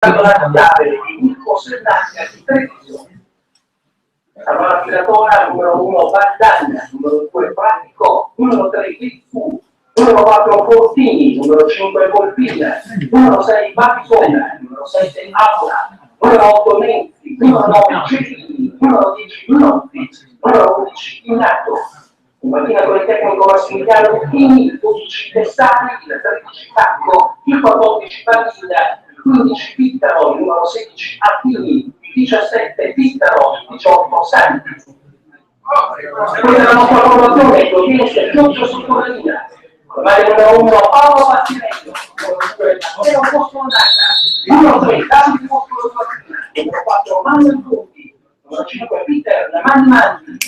la chiave di Segnantica di televisione. Allora, Piratona, numero 1 Valdagna, numero 2 Pratico, numero 3 Pitfu, numero 4 Fortini, numero 5 Volpina, numero 6 Baccona, numero 7 Aula, numero 8 Menzi, numero 9 Cecchini, numero 10 Lunotti, numero 11 Inato. In mattina con il tecnico Massimiliano Lucchini, 12 Tessani, il 13 Tacco, il 14 Padilla, 15 Pittaro, il numero 16 Attini, 17 Pittaro, 18 Santi. Questa è la nostra formazione, Giovinese, Giorgio Sottomarina, ormai numero 1 Paolo Battinello, numero 2 Postolnata, numero 3 Davide Postolnata, numero 4 Manuel Conti, numero 5 Peter Mani,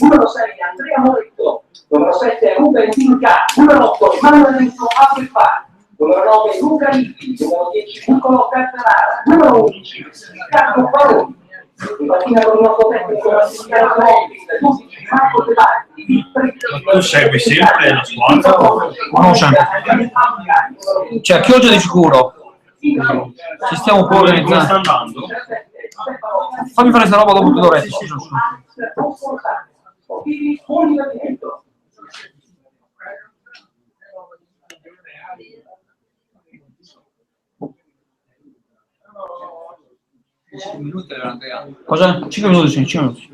numero 6 Andrea Moretto, numero 7 Ruben Tinca, numero 8 Emanuele Renzo Afrifa, numero 9 Luca Ricchi, numero 10 Niccolo Cartarara, numero 11 Riccardo Baroni. In mattina con il nostro tecnico Massimiliano Monti, 12 Marco De Batti, tu segui sempre la squadra? Non sempre. Cioè, Chioggia di sicuro. Ci stiamo un po' organizzando. Fammi fare questa roba dopo 2 ore. Cosa? 5 minuti, sì, 5 minuti.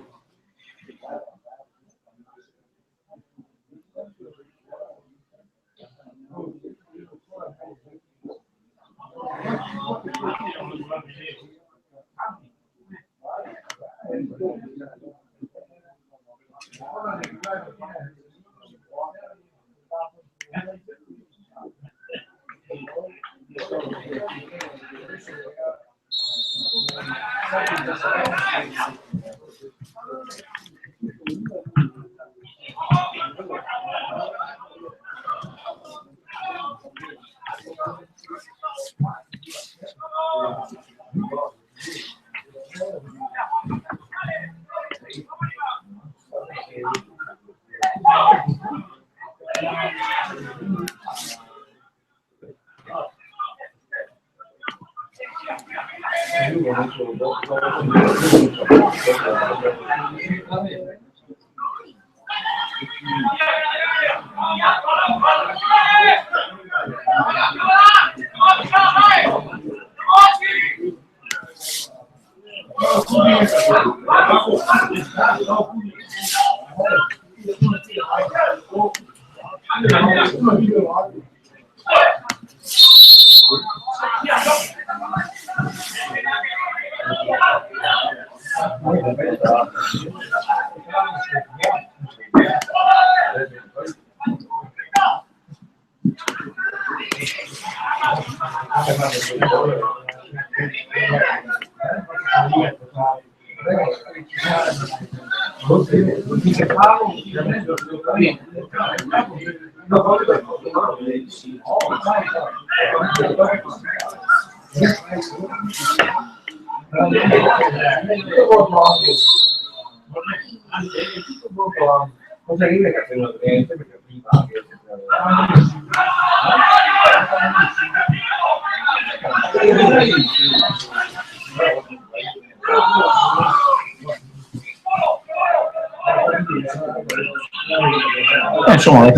Insomma,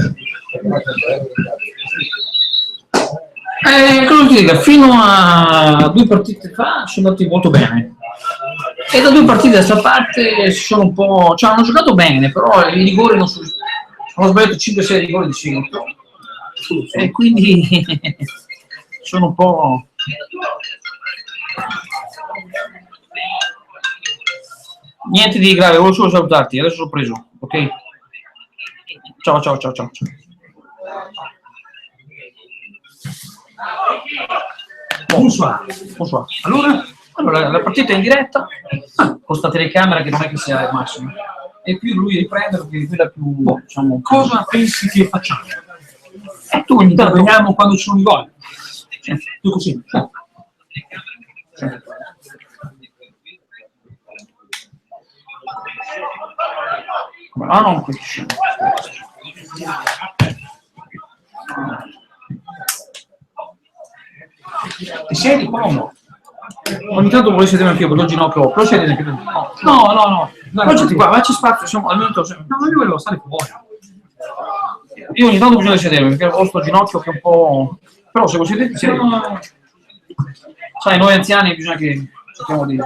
cosa ti dica, fino a 2 partite fa sono andati molto bene e da 2 partite a questa parte si sono un po', cioè hanno giocato bene, però i rigori non sono, hanno sbagliato 5-6 rigori di seguito e quindi sono un po'. Niente di grave, volevo solo salutarti, adesso sono preso, ok? Ciao. Bonsoir. Allora, la partita è in diretta, con sta telecamera che non è che sia al massimo. E più lui riprende perché quella più, diciamo. Cosa pensi che facciamo? E tu interveniamo quando ci sono i gol. Tu così. Ah no, questo. Ti siedi comodo? Ogni tanto volevo sedere anche io, perché il ginocchio, però sedere anche tu. No. Poggiati qua, ma c'è spazio, insomma, al momento... No, io volevo stare fuori. Io ogni tanto bisogna sedere, perché ho sto ginocchio che è un po'... Però se vuoi sedere, sai, noi anziani bisogna che cerchiamo di...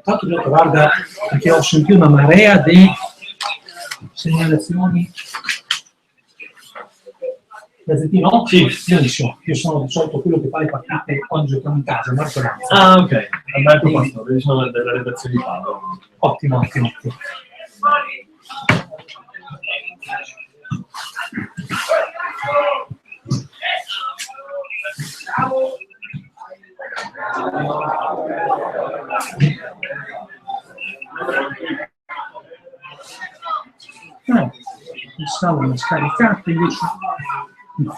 Tanto guarda, perché ho sentito una marea di segnalazioni. Gazzettino? Sì, benissimo. Io sono di solito quello che fa le partite quando giochiamo in casa, Marco Ranzo. Ah, ok. Alberto Pastore, sono della redazione di Paolo. Ottimo, ottimo, ottimo. Mi stavano scaricate invece. No.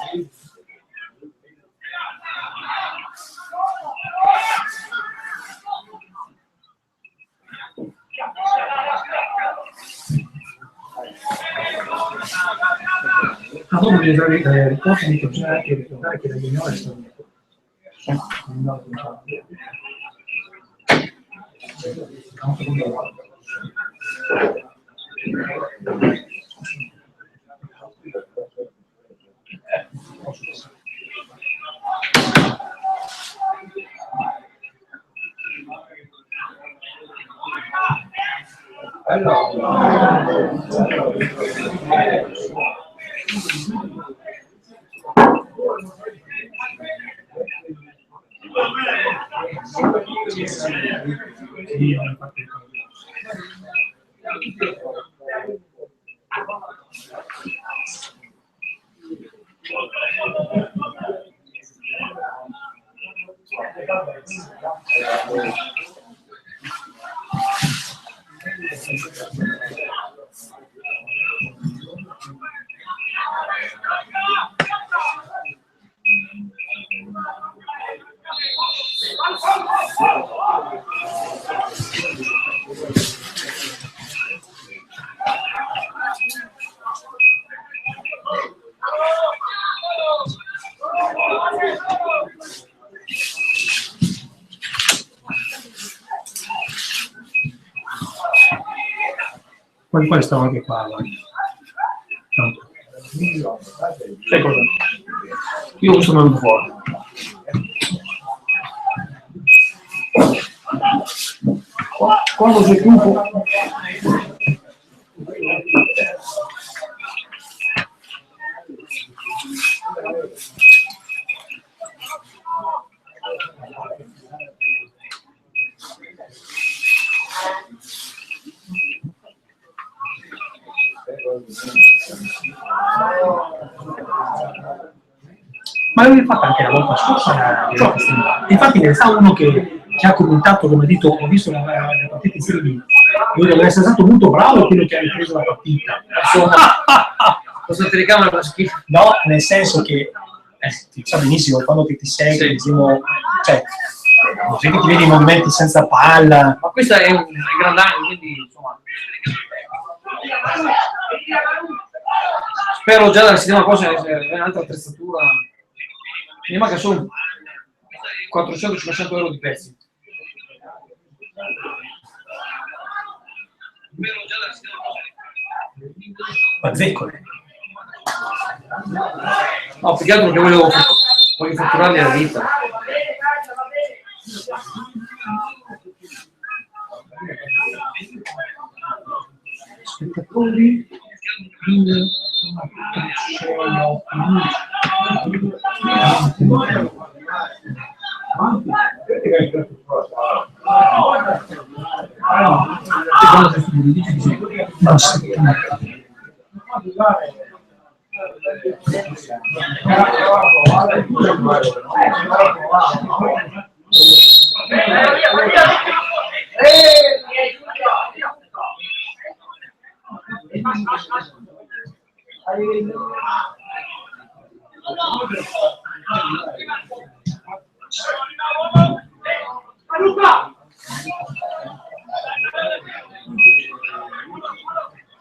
Ah, dopo devi dare ricordi che bisogna anche ricordare che la riunione è stata poi stavo anche qua. Sai cosa? Io questo me lo venuto fuori. Quando c'è più un po'... Ma l'avevi fatta anche la volta scorsa, infatti ne sa uno che ha commentato, come detto, ho visto la partita in Serie B, io devo essere stato molto bravo quello che ha ripreso la partita. Insomma, Cosa ti ricama la schifo? no, nel senso che ti sa benissimo quando ti sei, Sì. diciamo, cioè, così che ti vedi i movimenti senza palla. Ma questa è un gran anno, quindi insomma... Spero già dalla settimana prossima che un'altra attrezzatura. Mi manca solo 400-500 euro di pezzi. Bazzecole. No, più che altro che voglio fatturarli alla vita. Spettatori,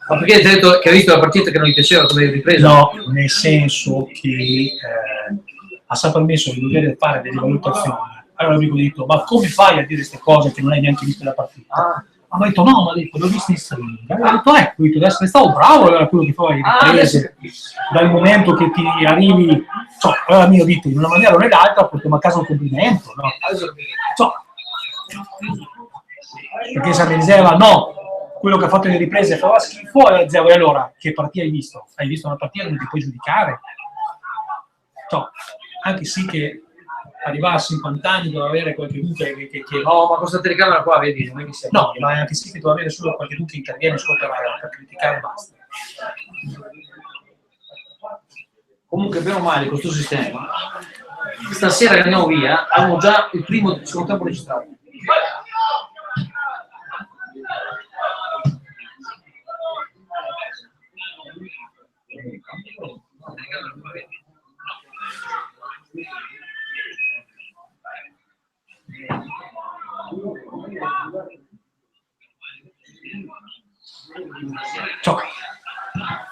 Ma perché ti hai detto che hai visto la partita che non gli piaceva come hai ripreso? no, nel senso che ha sempre permesso di dover fare delle valutazioni Allora l'amico gli ha detto, ma come fai a dire queste cose che non hai neanche visto la partita? Ma ha detto no, ma ha detto, l'ho visto in streaming. Ha detto ecco, adesso stavo bravo, era quello che fai riprese, dal momento che ti arrivi, allora mi ho detto in una maniera o nell'altra, portiamo a casa un complimento, no? Perché se mi diceva no, quello che ha fatto le riprese faceva schifo, e dicevo, e allora che partita hai visto? Hai visto una partita, non ti puoi giudicare. Anche sì che arrivare a 50 anni deve avere qualche che No, ma questa telecamera qua, vedi, non è che sia... no, ma anche sì che deve avere solo qualche che interviene solo per criticare e basta. Comunque, bene o male, questo sistema, stasera che andiamo via, abbiamo già il primo secondo tempo registrato.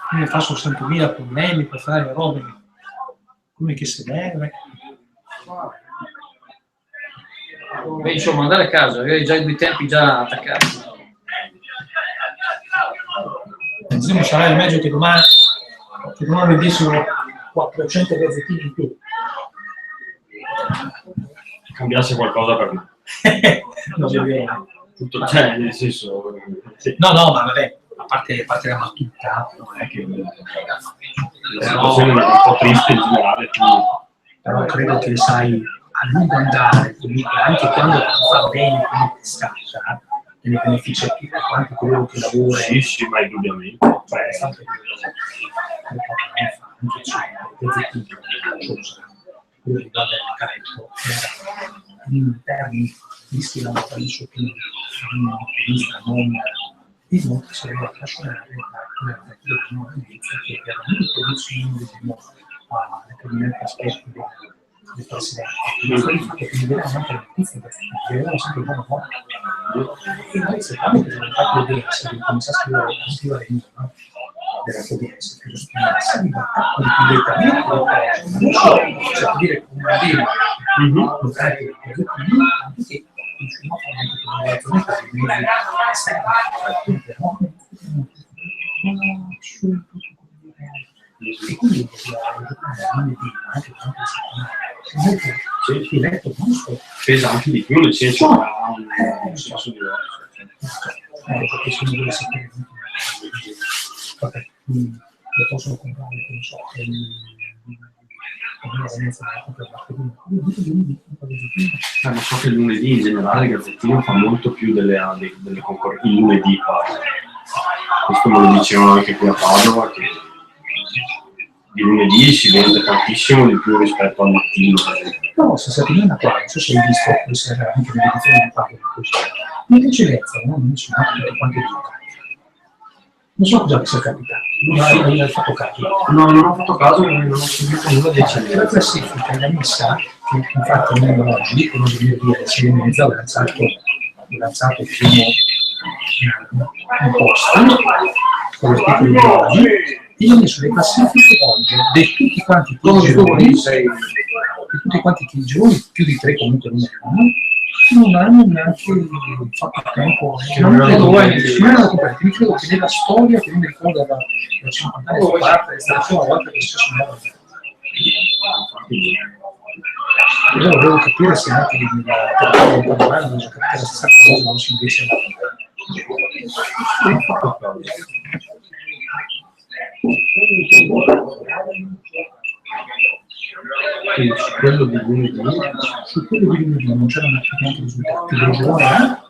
Quindi faccio 100.000 problemi per fare le robe come che si deve. Beh, insomma, andare a casa, avevi già i due tempi già attaccati. Insomma, sarà il meglio che domani vendessero 400 gazzettini in più. Cambiasse qualcosa per me. Non è vero. Tutto, cioè, nel senso... Sì. No, ma vabbè, a parte la battuta, non è che... La situazione è un po' triste in generale, quindi... Però credo che, sai, a lungo andare, anche quando fa bene, come ti scaccia, e ne beneficia tutti quanti coloro che lavorano. Sì, ma indubbiamente. Cioè, è stato quello che va bene, carico, in termini visti da un paese più ottimista, non sarebbe appassionare da quello che non inizia, che veramente vicino a determinati aspetti del presidente. Il fatto che mi vedeva anche la notizia, perché mi vedeva sempre un po' buono. E noi sappiamo che sono fatto vedere, se comincia a scrivere il libro, della coerenza, che la libertà completamente non solo cioè dire come dire locali che anche che continuano a fare e quindi anche il letto pesa anche di più, nel senso che ha un senso diverso. Perché sono delle sapere le possono comprare, non so, ma so che il lunedì in generale il Gazzettino fa molto più delle concorrenze, il lunedì questo me lo dicevano anche qui a Padova, che di lunedì si vende tantissimo di più rispetto al mattino. No, se settimana qua, non so se hai visto, può essere anche nell'edizione di Padova così. In precedenza, non sono tutti quanti giocati. Non so cosa sia capitato, non hai fatto caso. No, non ho fatto caso, non ho sentito nulla di eccellente. La classifica è messa, che infatti non oggi, come dire, 6,5 ha lanciato il primo un post, con lo titolo di oggi, e io ho messo le classifiche oggi di tutti quanti i gironi, più di 3 comunque non hanno neanche fatto tempo, non erano completi. Mi credo che nella storia, che non mi ricordo da 50 anni a parte, è stata la prima volta che è successo una cosa. Io volevo capire se anche nella Padovana non so capire la stessa cosa, non si invece Quindi su quello di lunedì non c'erano neanche risultati del girone,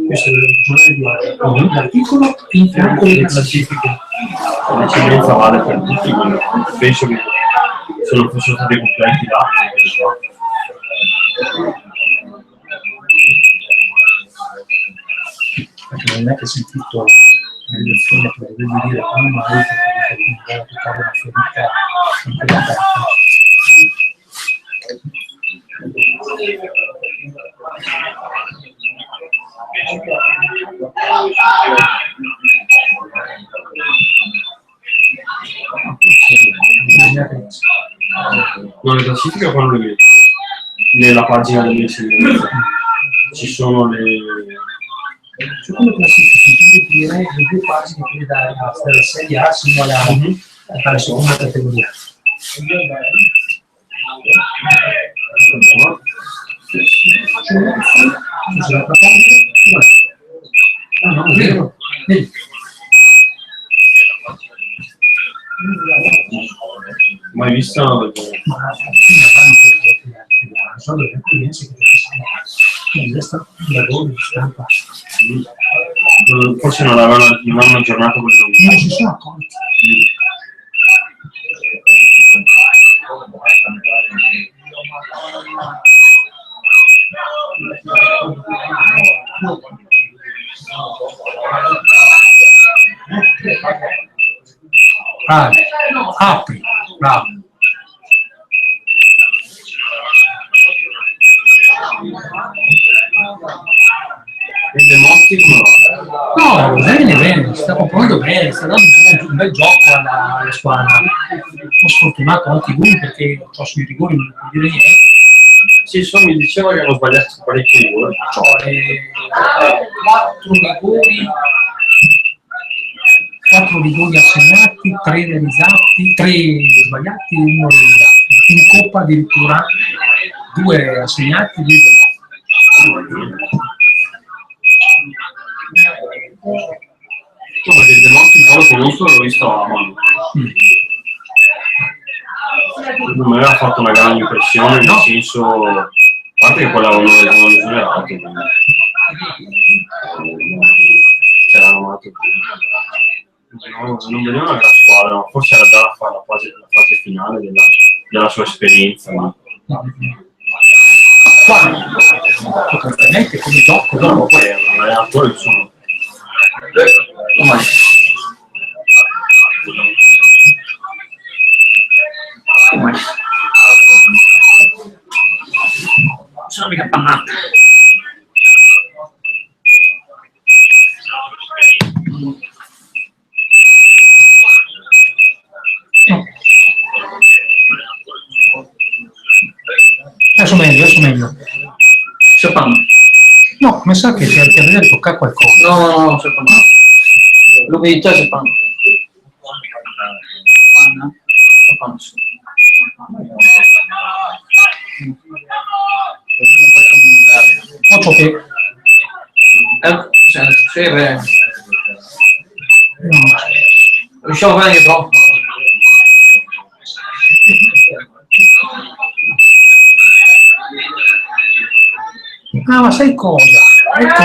questo è il giornale di l'articolo in fianco alle classifiche. l'eccellenza vale per tutti, penso che se non fossero stati completi là, perché non è che ho sentito la lezione che dovevi dire come mai perché andare a toccare una ferita in quella carta. No, le classifiche quando le metto? Nella pagina delle eccellenze. Ci sono le... Su come classifichi, quindi dire le due pagine che dai dalla serie A sino alla seconda categoria. Sull'altra pagina, no, è vero. Vedi. Mai vista? Sono delle accoglienze che resta un lavoro di stampa. Forse non hanno aggiornato quello. Non si sono accorti. Apri, bravo. Il Demotti come va? No, bene, sta componendo bene, sta dando un bel gioco alla squadra. Ho sfortunato anche lui perché sui rigori non può dire niente. Sì, mi diceva che hanno sbagliato parecchi rigori. Quattro rigori assegnati, 3 realizzati, 3 sbagliati e 1 realizzato. In Coppa addirittura 2 assegnati e 2 sbagliati. No, perché il Demotti un po' lo conosco e l'ho visto a mano. Non mi aveva fatto una grande impressione, nel senso, a parte che quella non esonerato, quindi c'erano amato. Non vedevo una gran squadra, ma forse era già la fase finale della sua esperienza. Praticamente come gioco dopo Poi un allenatore sono. Sono mica pannata. Adesso meglio. C'è panna. No, mi sa che ti a vedere toccare qualcosa. No, c'è panna. L'umidità c'è panna. Panna? C'è panna, sì. Faccio che riusciamo a vedere troppo. ah, ma sai cosa? Ecco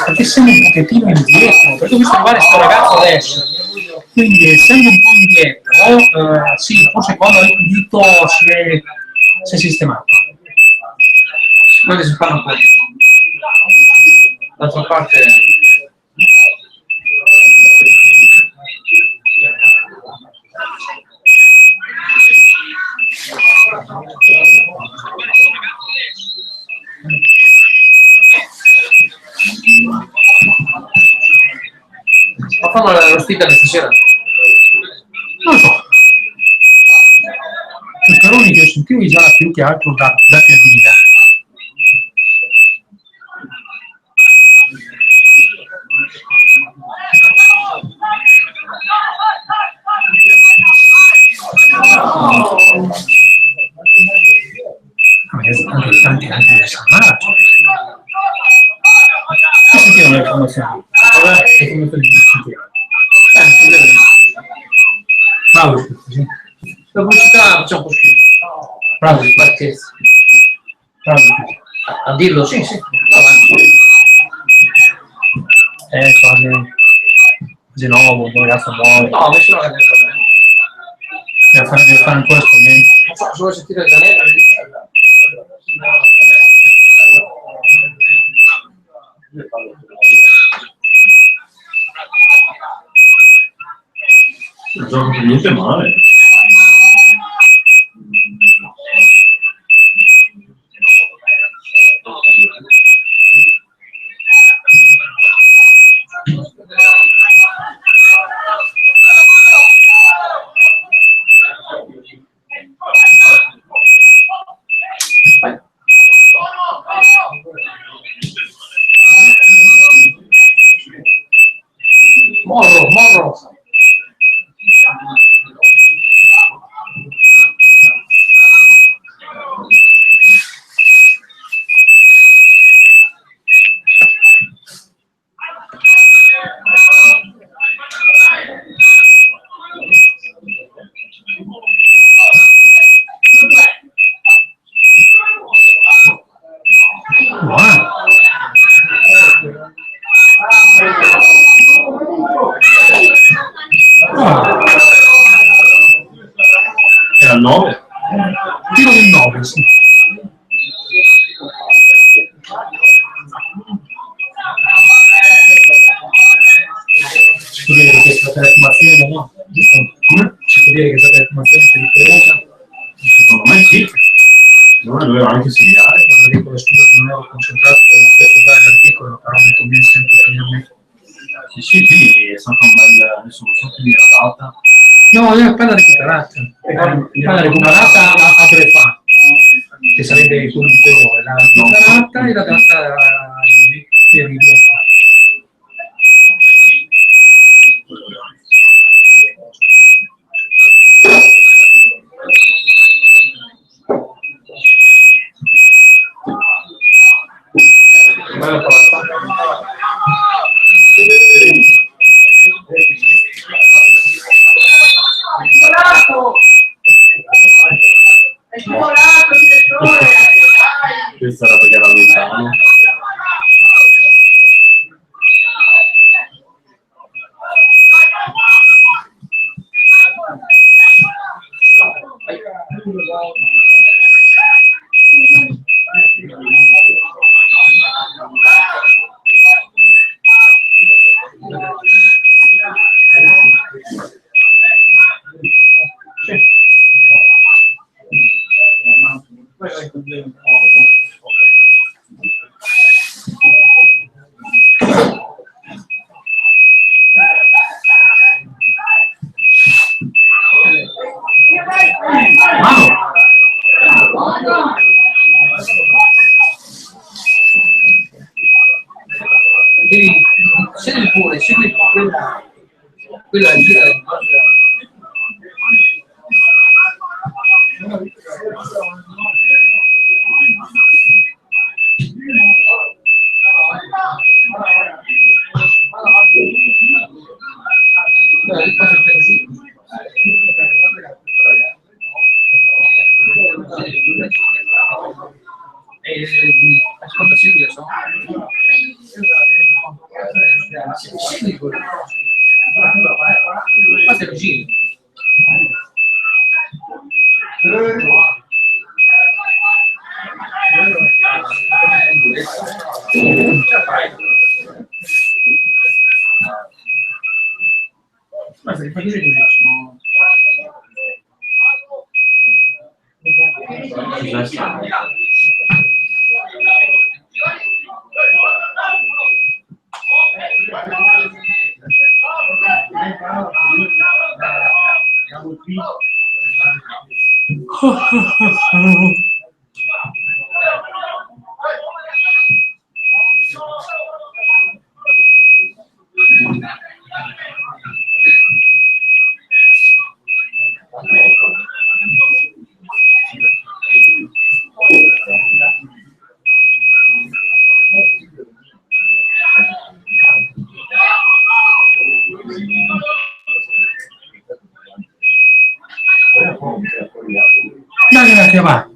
perché siamo un pochettino indietro, perché ho visto arrivare questo ragazzo adesso, quindi essendo un po' indietro, sì, forse quando ha riempito si è sistemato. Quelli si fanno un po'. D'altra parte ma fanno lo sticker di stasera? Non lo so. I Peroni che io sentivo già più che altro da Piadina. Anche del Samarato. Che sentivano le informazioni? Che informazioni sentivano? Bravo, sì. La pubblicità facciamo un po' schifo. Bravo, Pazzesco. bravo. A dirlo, sì, sì. Cose nuovo, un ragazzo nuovo. No, nessuno ha detto bene. Deve fare ancora esperienza. Non so, se vuoi sentire il Danello, Il gioco per niente male. Era 9? Tiro del 9, sì. Si può dire che questa telefonazione, no? Come? Si può dire che questa telefonazione si ripresa? Secondo me sì. Allora doveva anche segnare. Dico le scusa che non ero concentrato sulla fare l'articolo, però mi conviene sempre finirmi. Sì, quindi è stato un bel... adesso non so che mi era data. No, io appena recuperata. Appena recuperata a 3 fa, che sarebbe il turno di ore. La recuperata e la data per i 2 fa. È scivolato, direttore! Questa era perché era lontano. Segui pure, segui quella gira di ascolta Silvia, so. Segui quello. Fate lo giro. Basta che fai così. Dai, che va.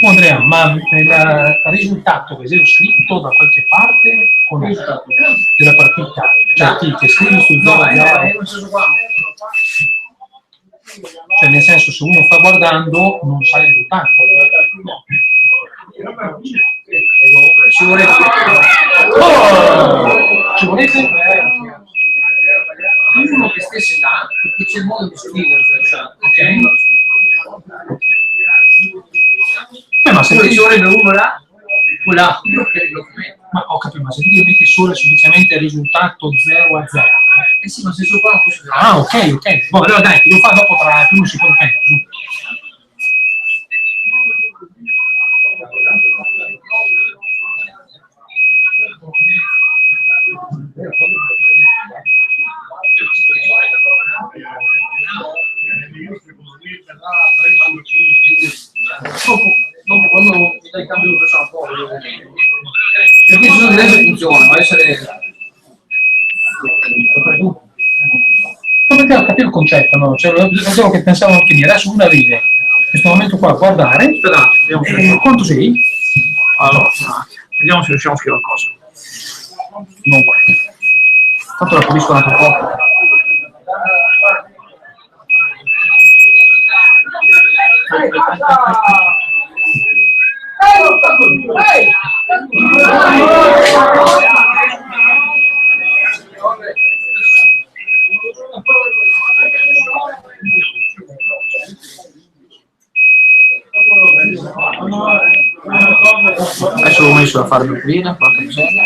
Andrea, ma il risultato che sei scritto da qualche parte con della partita, cioè ti che scrivi sul 0-0, cioè nel senso se uno sta guardando non sa il risultato. Ci vorrebbe uno che stesse là, perché c'è il modo di scrivere, ok? Ma se Ci vorrebbe uno là, quella ma ho capito, ma se tu metti solo semplicemente il risultato 0-0. eh sì, ma se sopra non posso dire. Ah, ok. Boh, allora dai, lo fa dopo tra il primo e il secondo tempo. Dopo quando mi dai il cambio lo facciamo un po', perché ci sono diverse funzioni, ma essere Non perché ho capito il concetto, no? Cioè, quello che pensavo anche io. Adesso uno arriva in questo momento qua a guardare. Aspetta, vediamo Quanto sei? allora, vediamo se riusciamo a scrivere qualcosa. Dunque. Tanto la capisco un altro po'. Adesso l'ho messo a fare l'ucraina, porca miseria.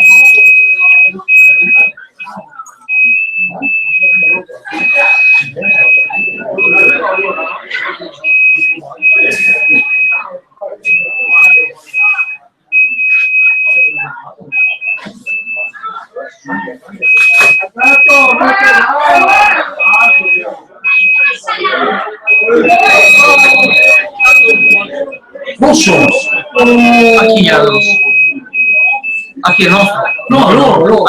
Rosso! A chi era rosso? A chi è nostro? No, loro.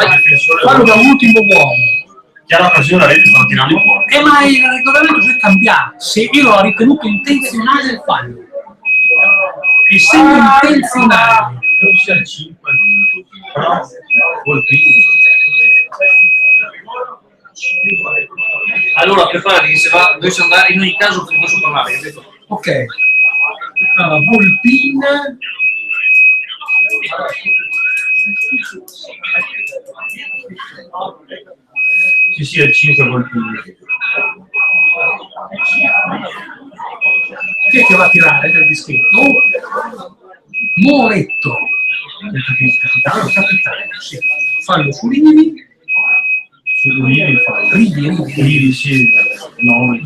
Fanno da ultimo uomo. Chiara occasione la rete stanno tirando fuori. Ma il regolamento si è cambiato. Se io l'ho ritenuto intenzionale il fallo. Essendo intenzionale. Non sia 5, però colpito. Allora preparati che se va, dovesse andare in ogni caso per posso parlare, capito? Ok. Volpin. Sì, è 5 colpiti. Chi è che va a tirare dal dischetto? Moretto. Capitano, sì. Fallo su Rivi. Su Rivi fa. Rivi, sì. 9.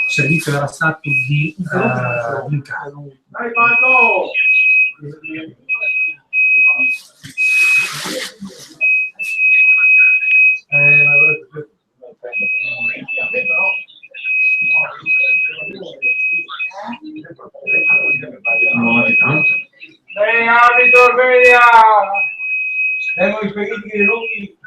Servizio era stato di Incano. Arbitro, sveglia! Devo i spaghetti di Rughi.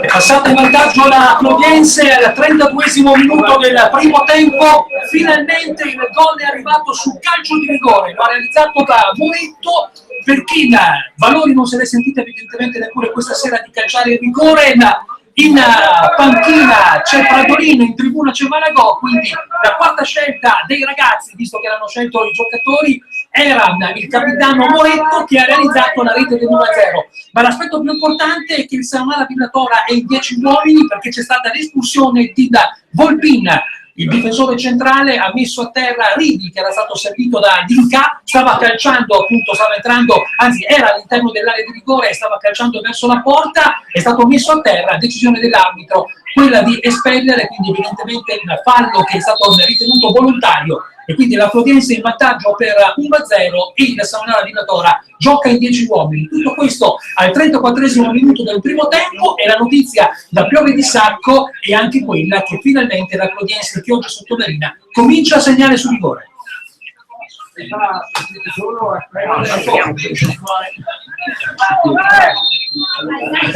È passato in vantaggio la Clodiense al 32esimo minuto del primo tempo. Finalmente il gol è arrivato su calcio di rigore, lo ha realizzato da Moretto. Perchina, Valori non se l'è sentita evidentemente neppure questa sera di calciare il rigore. In panchina c'è Pradolino, in tribuna c'è Malagò, quindi la quarta scelta dei ragazzi, visto che hanno scelto i giocatori, era il capitano Moretto che ha realizzato la rete del 1-0. Ma l'aspetto più importante è che il Saumara Villatora è in 10 uomini perché c'è stata l'espulsione di Volpin. Il difensore centrale ha messo a terra Rivi, che era stato servito da Dinca, stava calciando, appunto, stava entrando, anzi era all'interno dell'area di rigore e stava calciando verso la porta, è stato messo a terra, decisione dell'arbitro, quella di espellere, quindi evidentemente il fallo che è stato ritenuto volontario, e quindi la Clodiense in vantaggio per 1-0 e il Saumara Villatora gioca in 10 uomini. Tutto questo al 34esimo minuto del primo tempo, e la notizia da piove di sacco è anche quella che finalmente la Clodiense Chioggia Sottomarina comincia a segnare su rigore.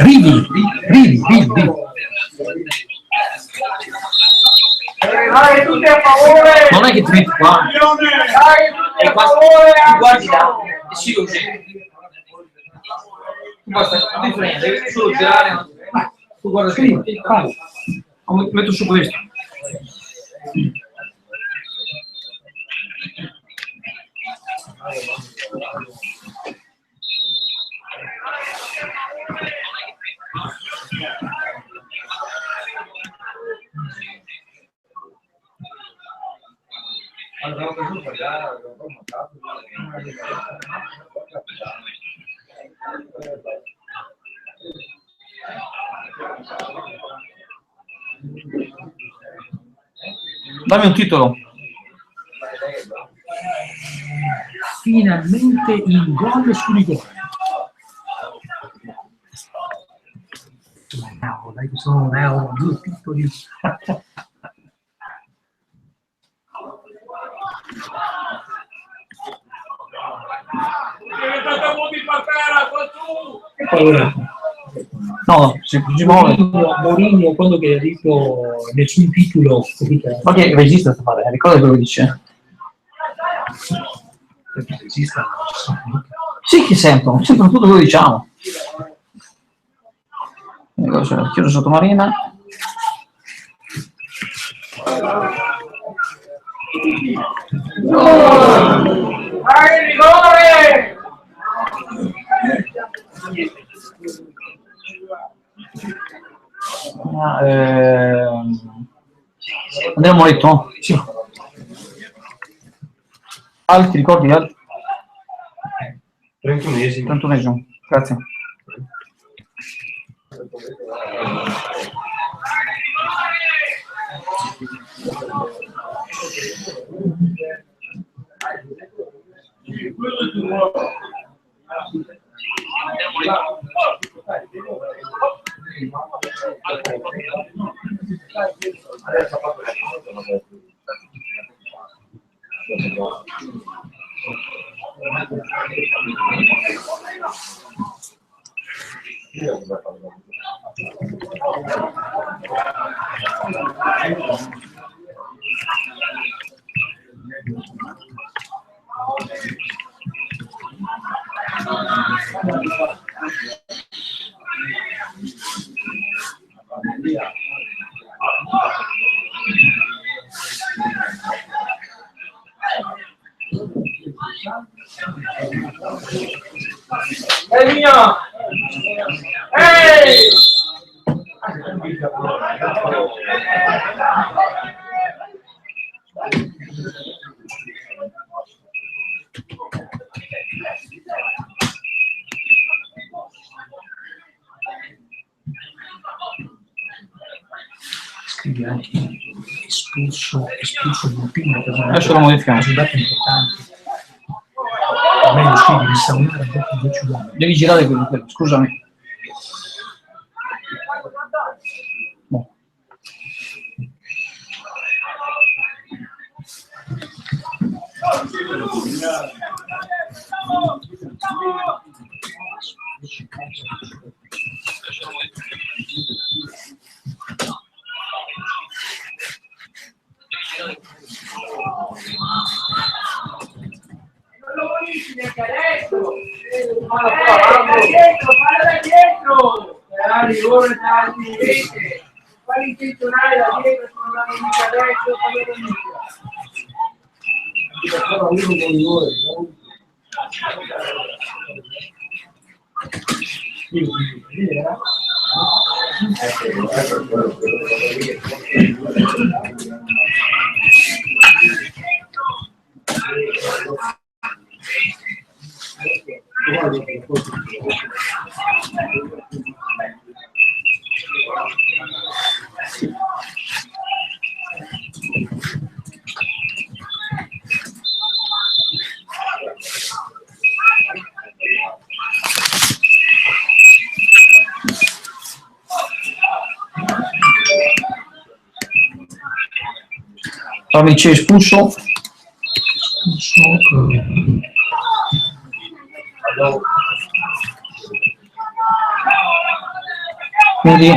Rivi. Dai, tutti a favore! Non è che ti metti qua, Dai, tutti a favore! guardi là, e si lo giri. Tu basta, non ti frega, devi solo girare. Tu guarda qui, metto su questo. Dammi un titolo. Finalmente il gol su rigore. No, dai, che sono un euro, due titoli. Allora, No, si muove. Mourinho, quando che ha detto nessun titolo, Ma che regista sta fare? Ricorda quello che dice. regista, Sì, che sentono tutto quello che diciamo. Chiuso Sottomarina. Dai, rigore! Andiamo Moretto? sì. Altri ricordi? 31esimo. 31esimo, grazie. Ehi! Scrivi anche. espulso Bottino, che Adesso lo modifichiamo. risultati importanti. A me uscì di Saunara dopo 10 uomini. Devi girare quello, scusami. Boh. Fai intenzionare la dieta, sono la mica adesso, Fammi c'è espulso. Quindi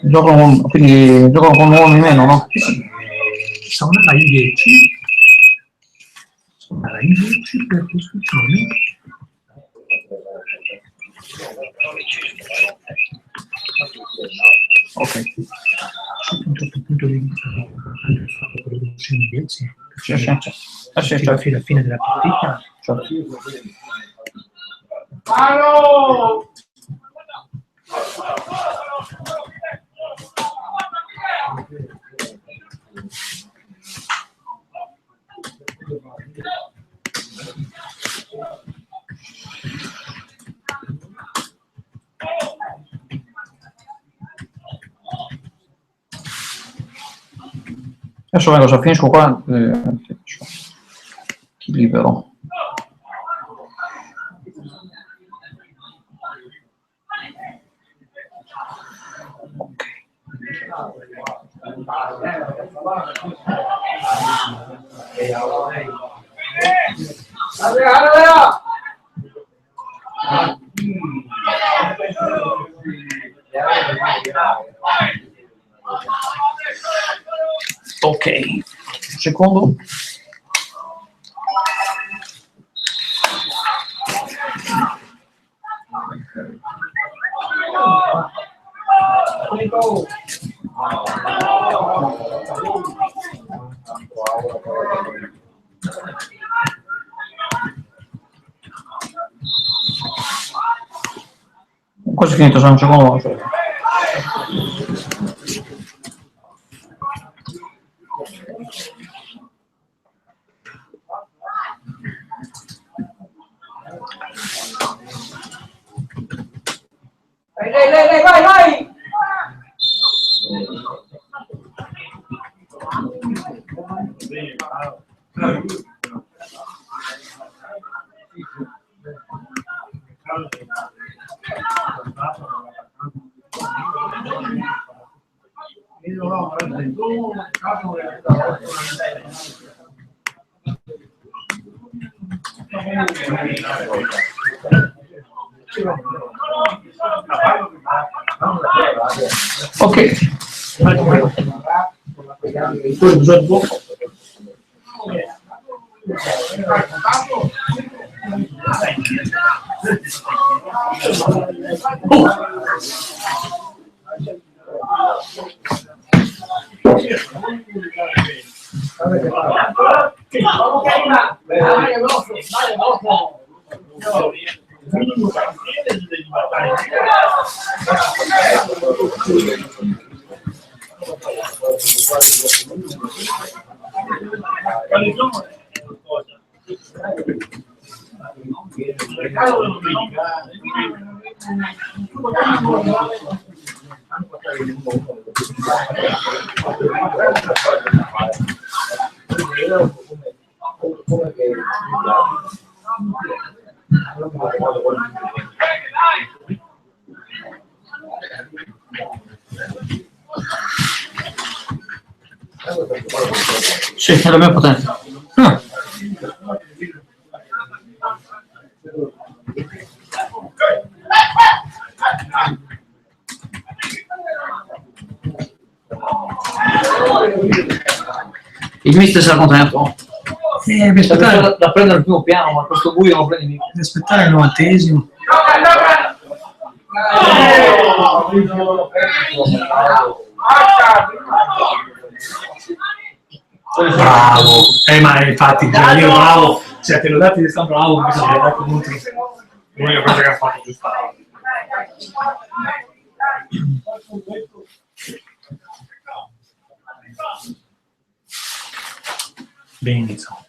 giocano con uomini meno, no? Saunara in 10. Saunara in 10 per costruzione. Ok. Sotto un certo punto di vista fatto per riduzione di 10. Sì. Fino alla fine della partita. Palo! Adesso vengo, se finisco qua, ti libero. Ok, un secondo. Quasi finito, sono un secondo. Vai! Ok. Sì, è la mia potenza. Il mister sarà contento. Devi aspettare, Da prendere il primo piano, ma questo buio lo prendi mica. devi aspettare il 90esimo. Bravo, ma infatti io bravo, cioè te lo dati di sta bravo, mi sono dato molto. L'unica cosa che ha fatto giusto. Bene, insomma.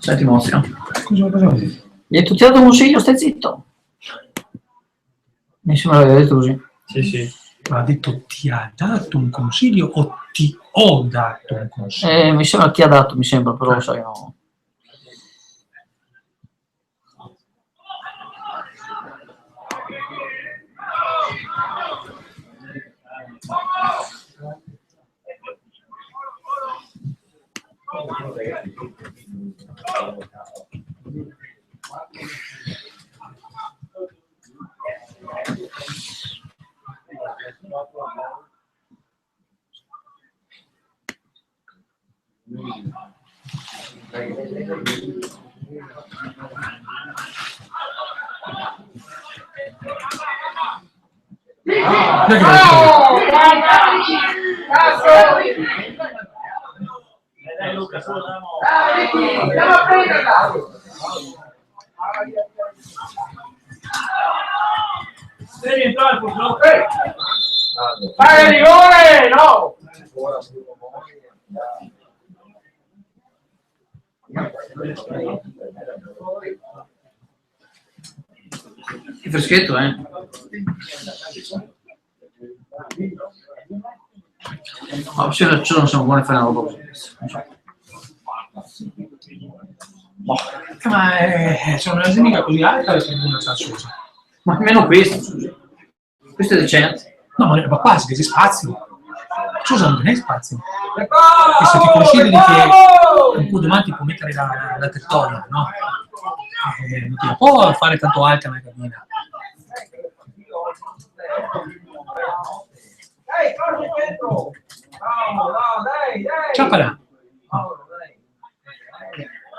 Senti, Mozio. Cosa vuol dire? Gli hai tutti dato un consiglio, stai zitto. Mi sembra che hai detto così. Sì, sì. Ma ha detto ti ha dato un consiglio o ti ho dato un consiglio? Mi sembra che ti ha dato, mi sembra, però sai no. Andiamo a prenderla! Devi entrare purtroppo. Fai il rigore! No! Che freschetto, eh? Ma se non siamo buoni a fare una roba così. Ma c'è una zeniga così alta e sembra una salsosa. Ma almeno questo, scusi. Questo è decente. No, ma quasi, che si spazio. Scusa, non è spazio. E se ti consideri che un po' domani ti può mettere la tettoia, no? Non ti può fare tanto alta una cabina. Dai, corri dentro! No, dai! Ciapala.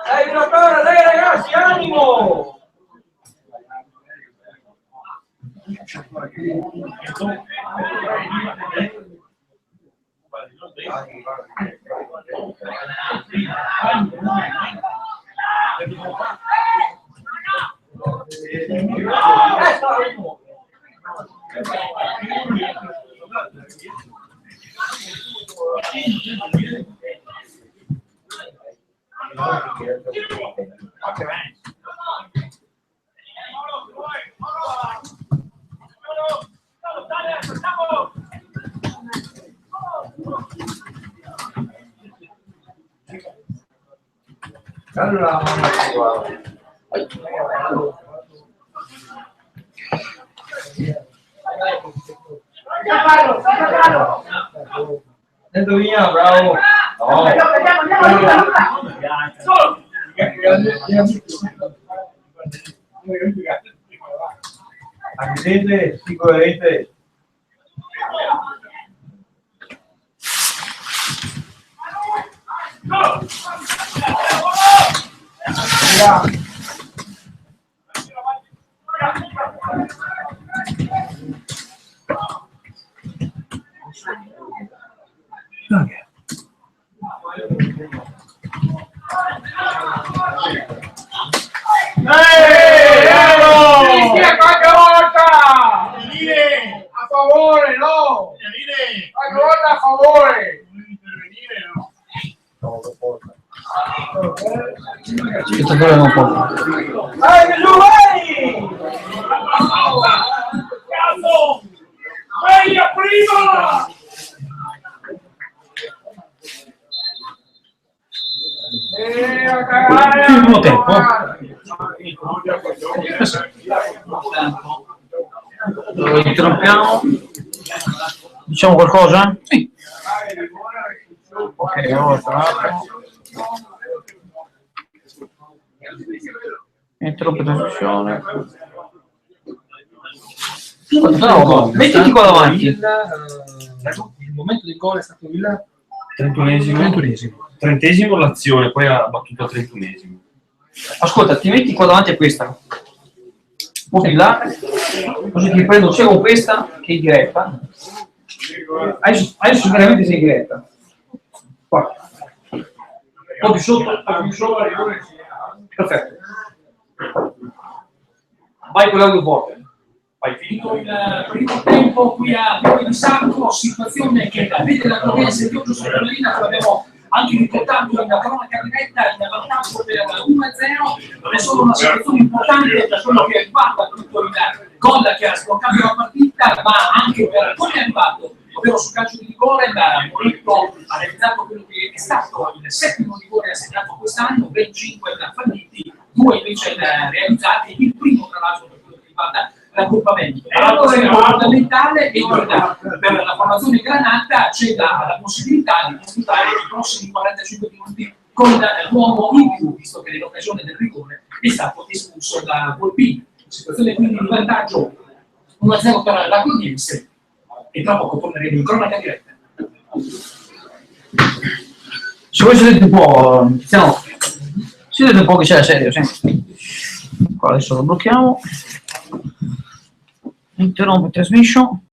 Dai, giocatore, dai ragazzi, animo! Dentro via, bravo. Arrivederci, sicuramente. Qualche volta! A favore, no! Qualche volta a favore! Spettatore non può. Vai, giù, vai! Cazzo! Vai a prima! Primo tempo. Lo interrompiamo. Diciamo qualcosa? Sì. Ok, allora un attimo. Interrompe la trasmissione. Bravo, mettiti qua davanti. Il momento del gol è stato il 31esimo. 30esimo l'azione, poi ha battuto al 31esimo. Ascolta, ti metti qua davanti a questa. Un po' di là, così ti prendo sia con questa che in diretta. Adesso veramente sei in diretta. Qua. Un po' di sotto, un po' di sopra. Perfetto. Vai con l'audio forte. Vai, finito. Il primo tempo qui a Torre di Sacco, situazione che vede la Torrense di Giorgio Sottomarina, che l'abbiamo anche riportato in cronaca diretta in vantaggio per 1-0. Non è solo una situazione importante per quello che è arrivato tutto il gol che ha sbloccato la partita, ma anche per come è arrivato, ovvero sul calcio di rigore. Moretto ha realizzato quello che è stato il settimo rigore assegnato quest'anno, ben 5 falliti, 2 invece realizzati, il primo tra l'altro per quello che riguarda raggruppamento. È una cosa fondamentale e per la formazione granata c'è la possibilità di disputare i prossimi 45 minuti con l'uomo in più, visto che nell'occasione del rigore è stato espulso da Volpini. Situazione quindi di vantaggio 1-0 per la Clodiense e tra poco torneremo in cronaca diretta. Se voi sedete un po', sedete un po' che c'è la serie, sì. Qua adesso lo blocchiamo. Interrompe transmission.